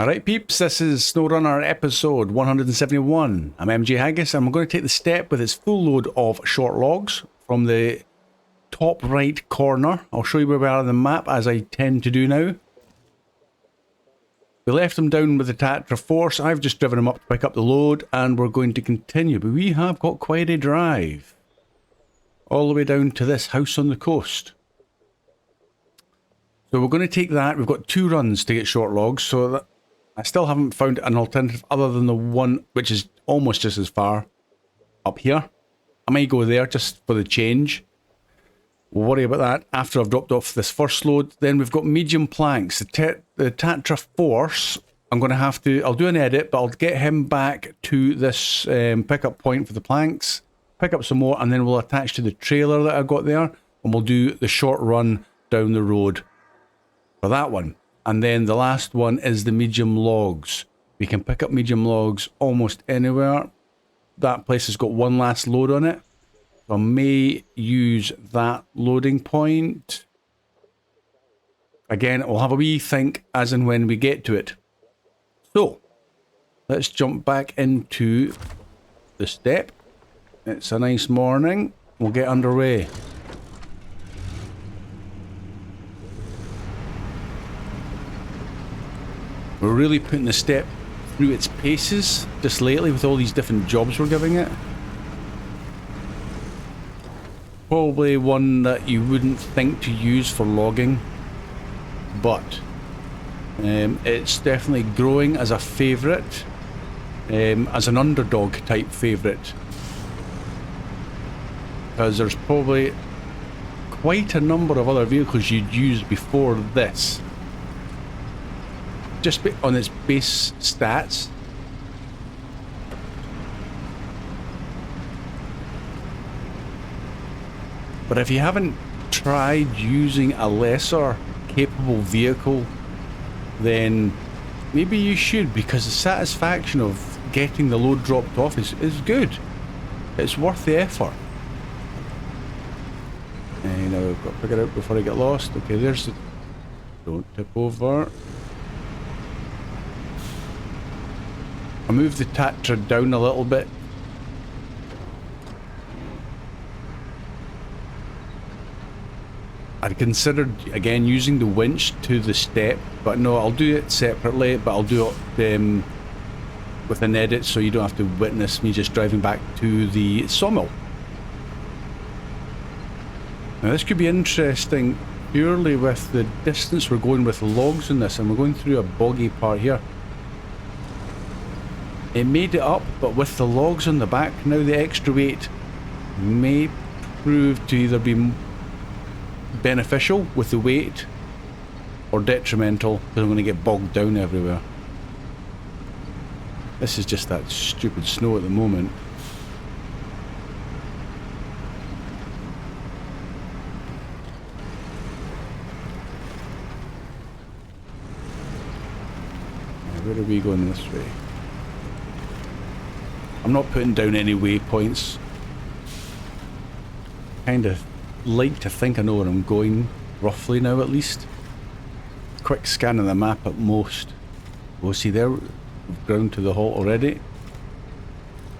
Alright peeps, this is Snowrunner episode 171. I'm MJ Haggis and we're going to take the step with its full load of short logs from the top right corner. I'll show you where we are on the map as I tend to do now. We left them down with the Tatra Force. I've just driven them up to pick up the load and we're going to continue. But we have got quite a drive. All the way down to this house on the coast. So we're going to take that. We've got 2 runs to get short logs. So that I still haven't found an alternative other than the one which is almost just as far up here. I might go there just for the change. We'll worry about that after I've dropped off this first load. Then we've got medium planks. The Tatra Force, I'm going to have to, I'll do an edit, but I'll get him back to this pickup point for the planks, pick up some more, and then we'll attach to the trailer that I got there, and we'll do the short run down the road for that one. And then the last one is the medium logs. We can pick up medium logs almost anywhere. That place has got one last load on it. So I may use that loading point. Again, we'll have a wee think as and when we get to it. So, let's jump back into the step. It's a nice morning. We'll get underway. We're really putting the step through its paces just lately with all these different jobs we're giving it. Probably one that you wouldn't think to use for logging, but it's definitely growing as a favourite, as an underdog type favourite. Because there's probably quite a number of other vehicles you'd use before this. Just on its base stats. But if you haven't tried using a lesser capable vehicle, then maybe you should, because the satisfaction of getting the load dropped off is good. It's worth the effort. And now I've got to figure out before I get lost. Okay, there's the... Don't tip over. I moved the Tatra down a little bit. I considered again using the winch to the step, but no, I'll do it separately, but I'll do it with an edit so you don't have to witness me just driving back to the sawmill. Now this could be interesting purely with the distance we're going with logs in this, and we're going through a boggy part here. It made it up, but with the logs on the back, now the extra weight may prove to either be beneficial with the weight or detrimental, because I'm going to get bogged down everywhere. This is just that stupid snow at the moment. Where are we going this way? I'm not putting down any waypoints. Kind of like to think I know where I'm going, roughly now at least. Quick scan of the map at most. We'll see there, we've ground to the halt already.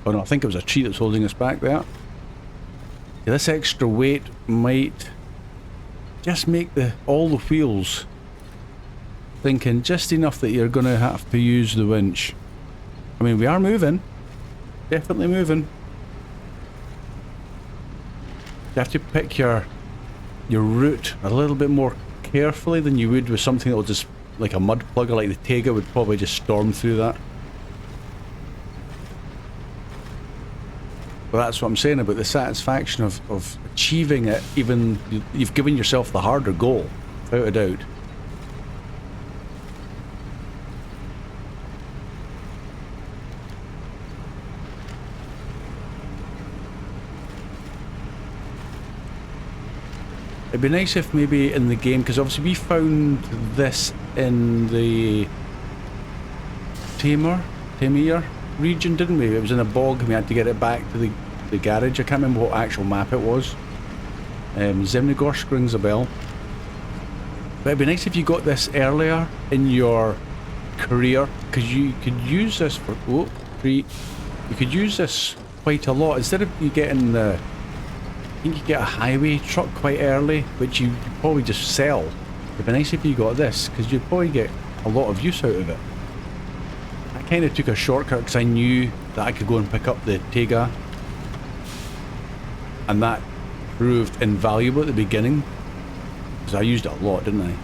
Oh no, I think it was a tree that's holding us back there. Yeah, this extra weight might just make all the wheels thinking just enough that you're going to have to use the winch. I mean, we are moving. Definitely moving. You have to pick your route a little bit more carefully than you would with something that will just, like a mud plugger like the Tega would probably just storm through that. But that's what I'm saying about the satisfaction of achieving it, even you've given yourself the harder goal, without a doubt. It'd be nice if maybe in the game, because obviously we found this in the Tamir region, didn't we? It was in a bog and we had to get it back to the garage. I can't remember what actual map it was. Zemnogorsk rings a bell. But it'd be nice if you got this earlier in your career, because you could use this for you could use this quite a lot. Instead of you getting the, I think you get a highway truck quite early, which you could probably just sell. It'd be nice if you got this, because you'd probably get a lot of use out of it. I kind of took a shortcut because I knew that I could go and pick up the Tega, and that proved invaluable at the beginning, because I used it a lot, didn't I?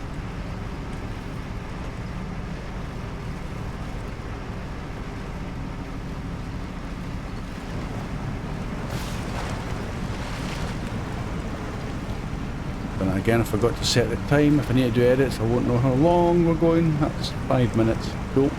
But again, I forgot to set the time. If I need to do edits, I won't know how long we're going. That's 5 minutes. Cool.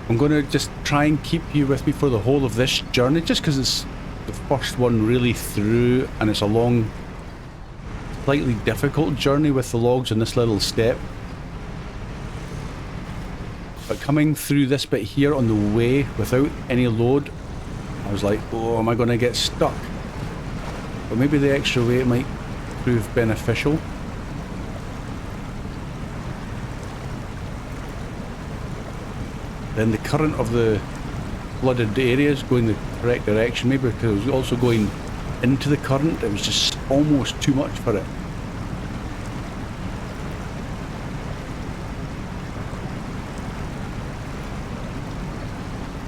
I'm going to just try and keep you with me for the whole of this journey, just because it's the first one really through, and it's a long, slightly difficult journey with the logs in this little step. But coming through this bit here on the way without any load, I was like, oh, am I going to get stuck? But maybe the extra weight might prove beneficial. Then the current of the flooded areas going the correct direction, maybe because it was also going into the current, it was just almost too much for it.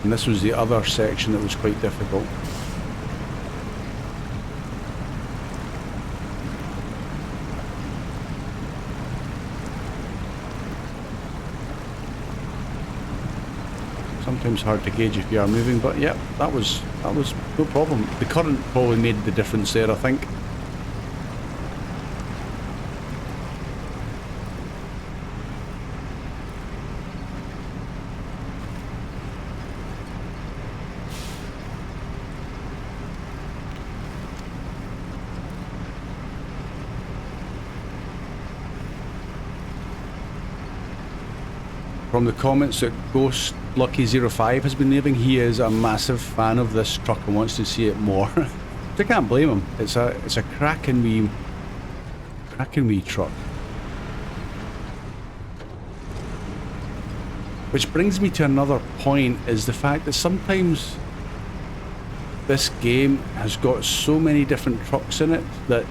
And this was the other section that was quite difficult. Sometimes hard to gauge if you are moving, but yeah, that was no problem. The current probably made the difference there, I think. From the comments that Ghost Lucky05 has been leaving, he is a massive fan of this truck and wants to see it more. I can't blame him. It's a cracking wee truck. Which brings me to another point, is the fact that sometimes this game has got so many different trucks in it that,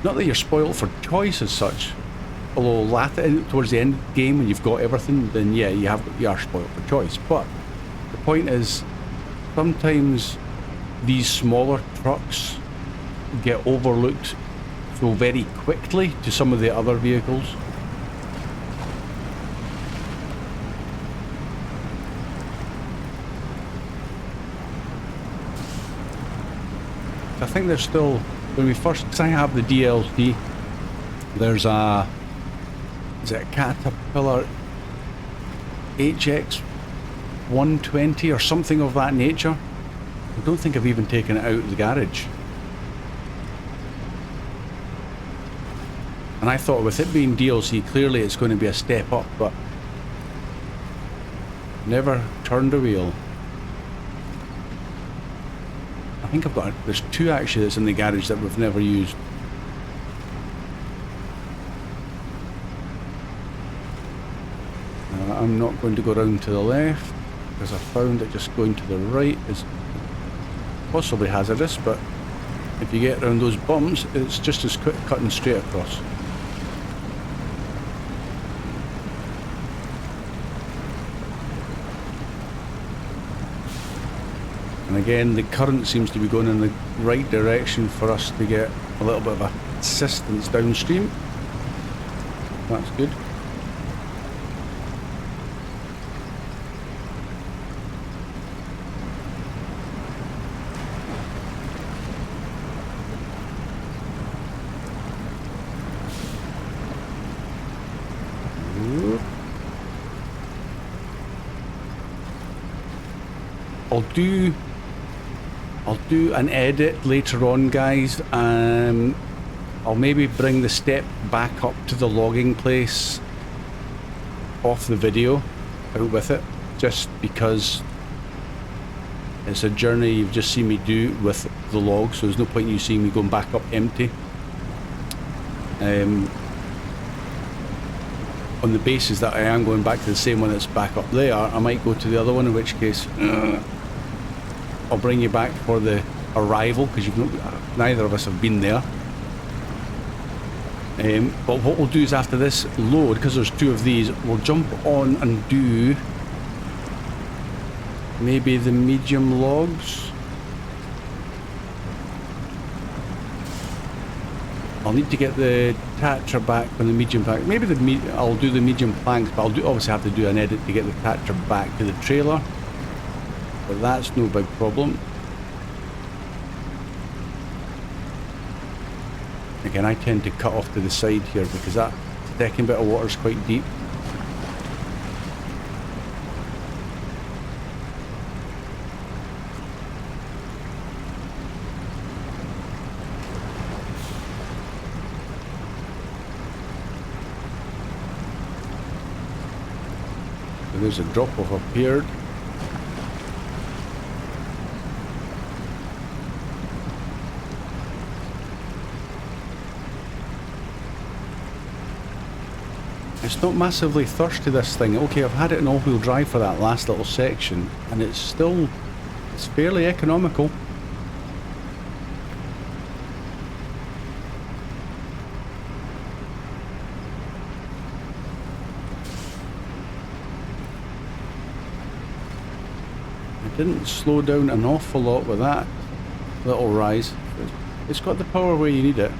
not that you're spoiled for choice as such, although towards the end game when you've got everything, then yeah, you are spoiled for choice. But the point is, sometimes these smaller trucks get overlooked so very quickly to some of the other vehicles. I think there's still, when we first, because I have the DLC, there's a, is it a Caterpillar HX 120 or something of that nature? I don't think I've even taken it out of the garage. And I thought with it being DLC, clearly it's going to be a step up, but never turned a wheel. I think there's two actually that's in the garage that we've never used. I'm not going to go round to the left, because I found that just going to the right is possibly hazardous, but if you get around those bumps, it's just as quick cutting straight across. And again, the current seems to be going in the right direction for us to get a little bit of assistance downstream. That's good. I'll do an edit later on, guys. I'll maybe bring the step back up to the logging place off the video, out with it, just because it's a journey you've just seen me do with the logs, so there's no point in you seeing me going back up empty. On the basis that I am going back to the same one that's back up there, I might go to the other one, in which case I'll bring you back for the arrival, because neither of us have been there. But what we'll do is after this load, because there's two of these, we'll jump on and do maybe the medium logs. I'll need to get the Tatra back on the medium plank. Maybe I'll do the medium planks, but I'll obviously have to do an edit to get the Tatra back to the trailer. But that's no big problem. Again, I tend to cut off to the side here because that decking bit of water is quite deep. So there's a drop off appeared. It's not massively thirsty, this thing. Okay, I've had it in all-wheel drive for that last little section, and it's fairly economical. I didn't slow down an awful lot with that little rise. It's got the power where you need it.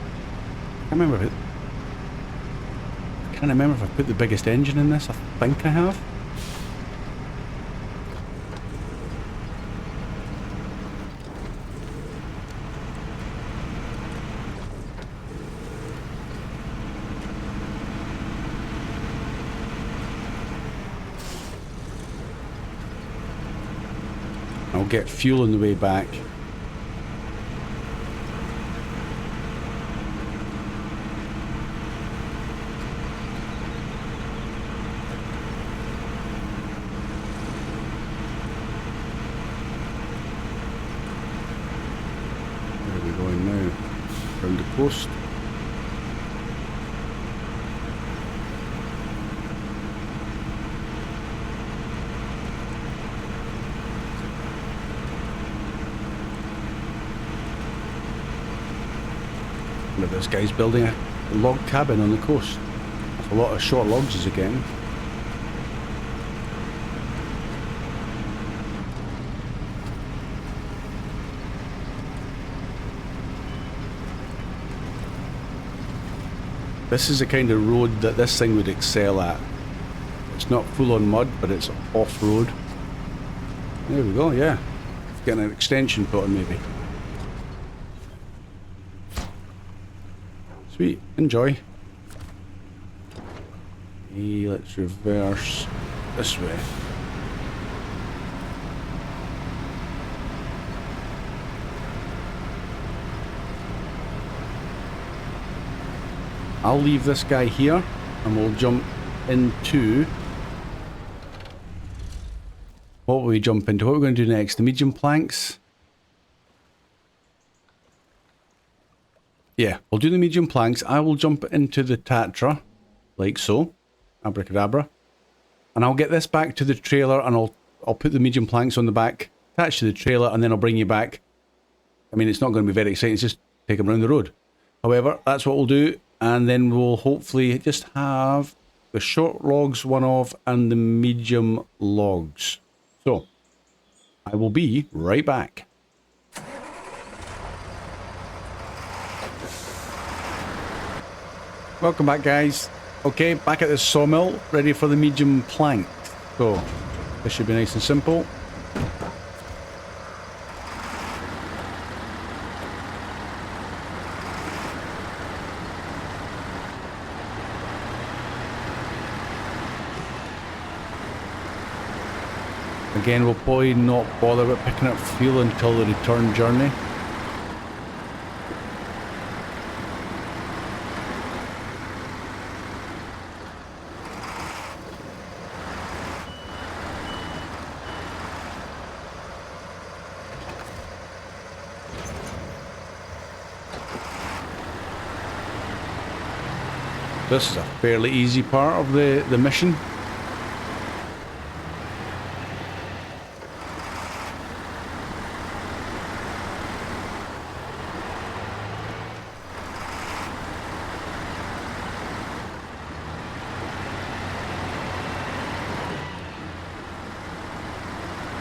I can't remember if I put the biggest engine in this. I think I have. I'll get fuel on the way back. Around the coast. Look, this guy's building a log cabin on the coast. That's a lot of short logs he's getting. This is the kind of road that this thing would excel at. It's not full on mud, but it's off-road. There we go, yeah. Getting an extension put on maybe. Sweet, enjoy. Hey, let's reverse this way. I'll leave this guy here and we'll jump into... What will we jump into? What are we going to do next? The medium planks? Yeah, we'll do the medium planks. I will jump into the Tatra, like so. Abracadabra. And I'll get this back to the trailer and I'll put the medium planks on the back, attached to the trailer, and then I'll bring you back. I mean, it's not going to be very exciting, it's just take them around the road. However, that's what we'll do. And then we'll hopefully just have the short logs one off and the medium logs. So, I will be right back. Welcome back, guys. Okay, back at the sawmill, ready for the medium plank. So, this should be nice and simple. Again, we'll probably not bother with picking up fuel until the return journey. This is a fairly easy part of the mission.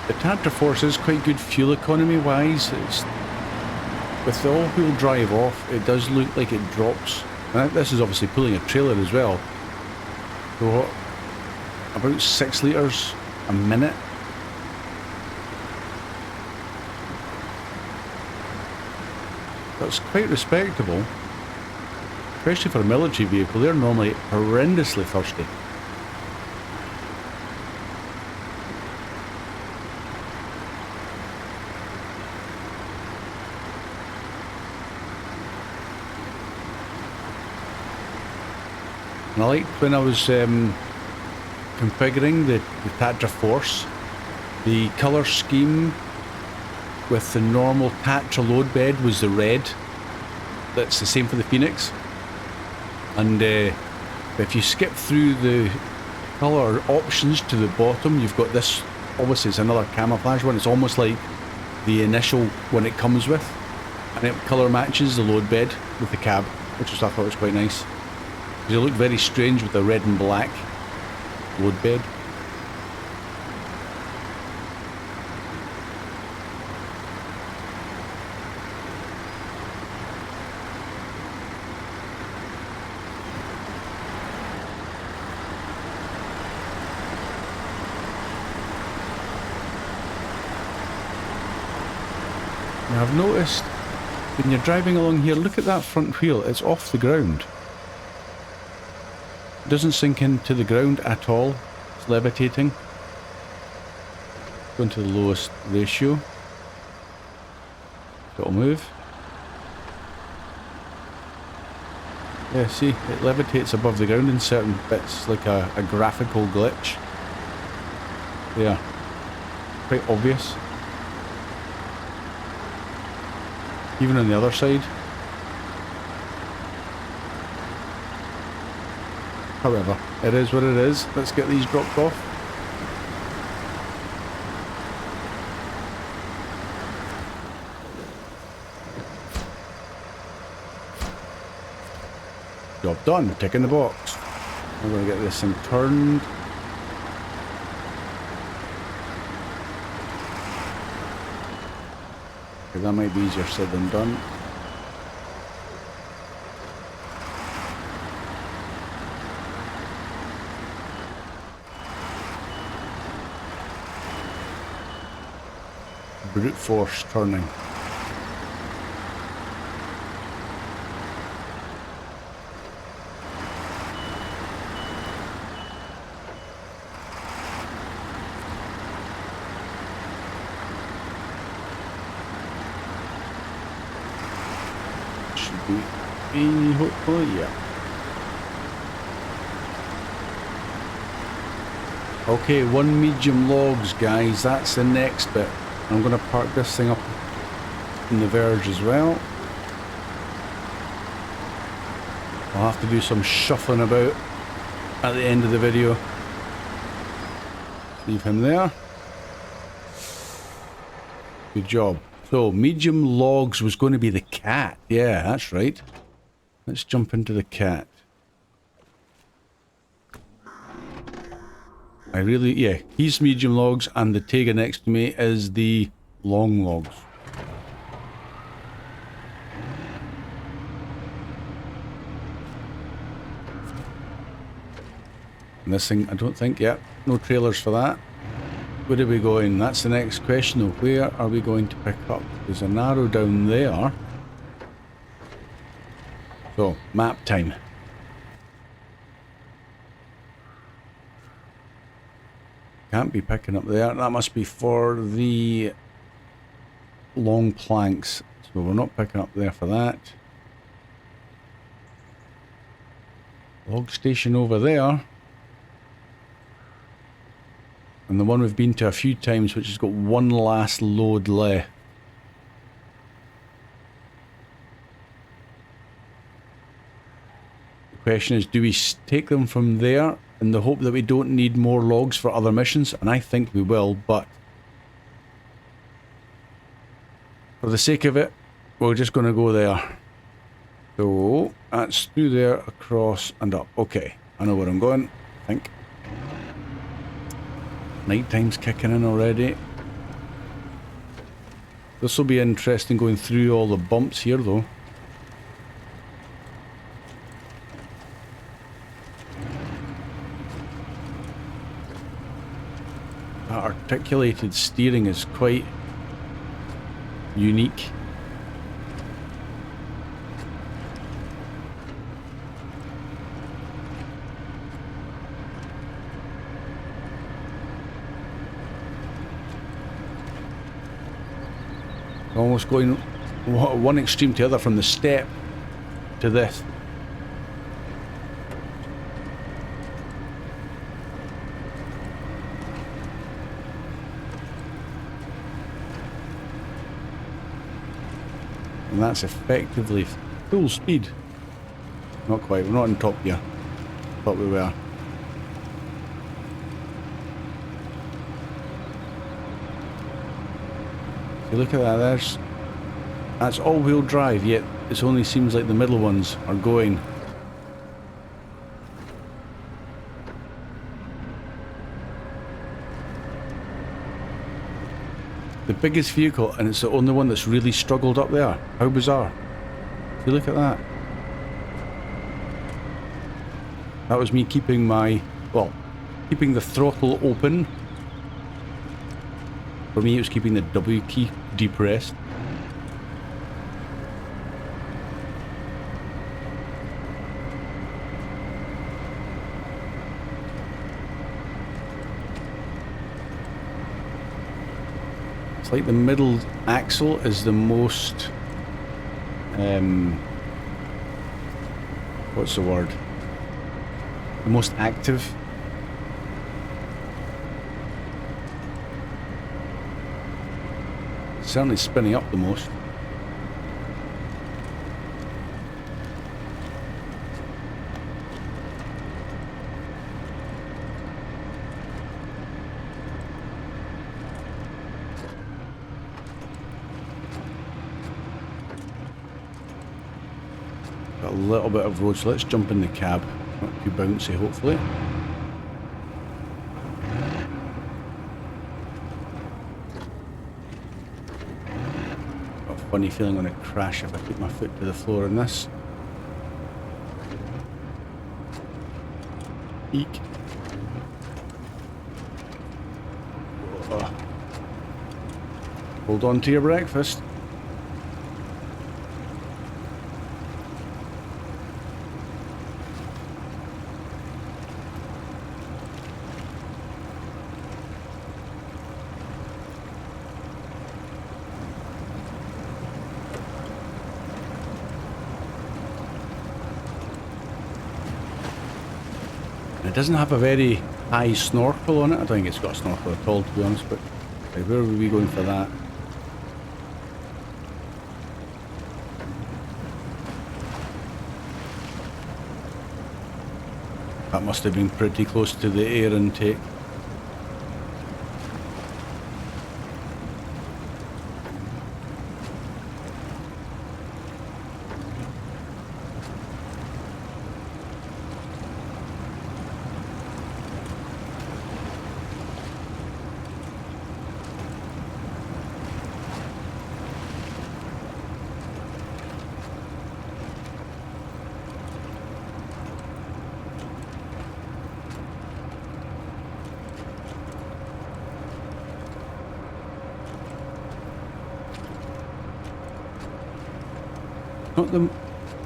The Tatra Force is quite good fuel economy wise. It's, with the all-wheel drive off, it does look like it drops. And this is obviously pulling a trailer as well. So about 6 litres a minute. That's quite respectable, especially for a military vehicle. They're normally horrendously thirsty. And I liked when I was configuring the Tatra Force, the colour scheme with the normal Tatra load bed was the red. That's the same for the Phoenix. And if you skip through the colour options to the bottom, you've got this, obviously it's another camouflage one. It's almost like the initial one it comes with. And it colour matches the load bed with the cab, which I thought was quite nice. They look very strange with the red and black load bed. Now I've noticed when you're driving along here, look at that front wheel, it's off the ground. It doesn't sink into the ground at all. It's levitating. Going to the lowest ratio. It'll move. Yeah, see, it levitates above the ground in certain bits, like a graphical glitch. Yeah, quite obvious. Even on the other side. However, it is what it is. Let's get these dropped off. Job done. Tick in the box. I'm going to get this thing turned. Okay, that might be easier said than done. Brute force turning. Should be easy, hopefully, yeah. Okay, 1 medium logs, guys. That's the next bit. I'm going to park this thing up in the verge as well. I'll have to do some shuffling about at the end of the video. Leave him there. Good job. So, medium logs was going to be the cat. Yeah, that's right. Let's jump into the cat. Yeah, he's medium logs, and the Tega next to me is the long logs. And this thing, I don't think, yeah, no trailers for that. Where are we going? That's the next question though. Where are we going to pick up? There's an arrow down there. So, map time. Can't be picking up there. That must be for the long planks. So we're not picking up there for that. Log station over there. And the one we've been to a few times, which has got one last load left. question is, do we take them from there in the hope that we don't need more logs for other missions? And I think we will, but for the sake of it, we're just going to go there. So that's through there, across and up. Okay, I know where I'm going, I think. Night time's kicking in already. This will be interesting going through all the bumps here though. That articulated steering is quite unique. Almost going one extreme to the other, from the step to this. And that's effectively full speed. Not quite, we're not in top gear. Thought we were. If you look at that, that's all-wheel drive, yet it only seems like the middle ones are going. The biggest vehicle, and it's the only one that's really struggled up there. How bizarre. If you look at that. That was me keeping my, well, keeping the throttle open. For me, it was keeping the W key depressed. It's like the middle axle is the most, what's the word? The most active. Certainly spinning up the most. Got a little bit of road, so let's jump in the cab. Not too bouncy, hopefully. Funny feeling I'm going to crash if I put my foot to the floor in this. Eek. Hold on to your breakfast. It doesn't have a very high snorkel on it. I don't think it's got a snorkel at all, to be honest, but where were we going for that? That must have been pretty close to the air intake.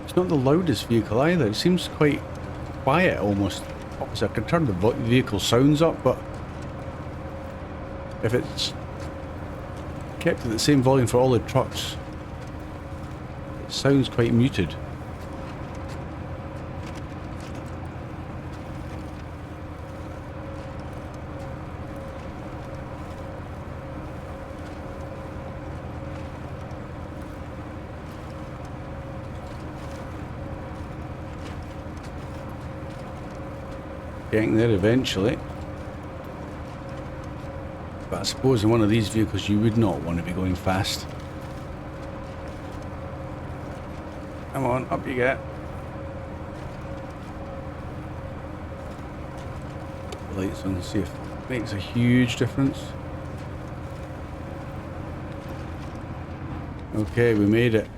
It's not the loudest vehicle either. It seems quite quiet almost. Obviously I can turn the vehicle sounds up, but if it's kept at the same volume for all the trucks, it sounds quite muted. Getting there eventually. But I suppose in one of these vehicles you would not want to be going fast. Come on, up you get. The lights on, see if it makes a huge difference. Okay, we made it.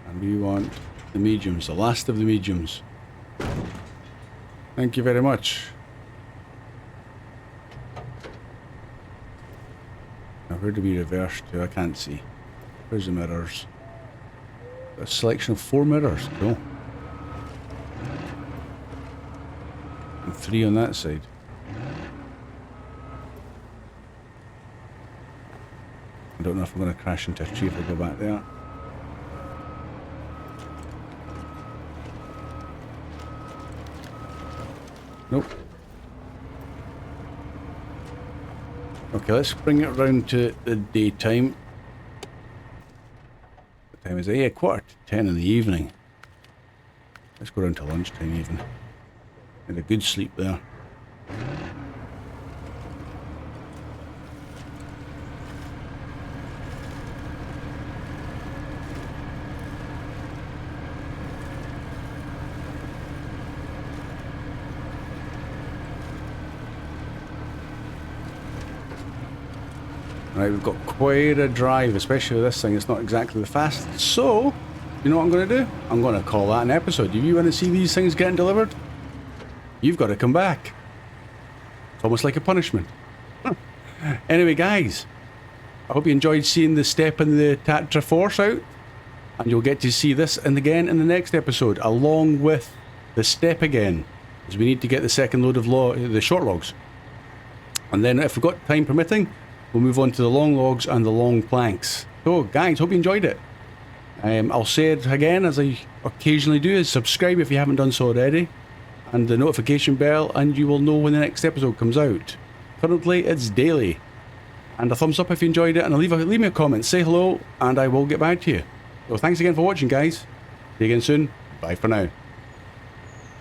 And we want the mediums, the last of the mediums. Thank you very much. Now where do we reverse to? I can't see. Where's the mirrors? A selection of 4 mirrors, cool. And 3 on that side. I don't know if I'm going to crash into a tree if I go back there. Nope. Okay, let's bring it around to the daytime. What time is it? Yeah, 9:45 in the evening. Let's go around to lunchtime even. Had a good sleep there. Right, we've got quite a drive, especially with this thing. It's not exactly the fastest. So, you know what I'm going to do? I'm going to call that an episode. If you want to see these things getting delivered, you've got to come back. It's almost like a punishment. Anyway, guys, I hope you enjoyed seeing the step and the Tatra Force out. And you'll get to see this and again in the next episode, along with the step again. Because we need to get the second load of the short logs. And then if we've got time permitting, we'll move on to the long logs and the long planks. So, guys, hope you enjoyed it. I'll say it again, as I occasionally do, is subscribe if you haven't done so already. And the notification bell, and you will know when the next episode comes out. Currently, it's daily. And a thumbs up if you enjoyed it, and leave me a comment, say hello, and I will get back to you. So thanks again for watching, guys. See you again soon. Bye for now.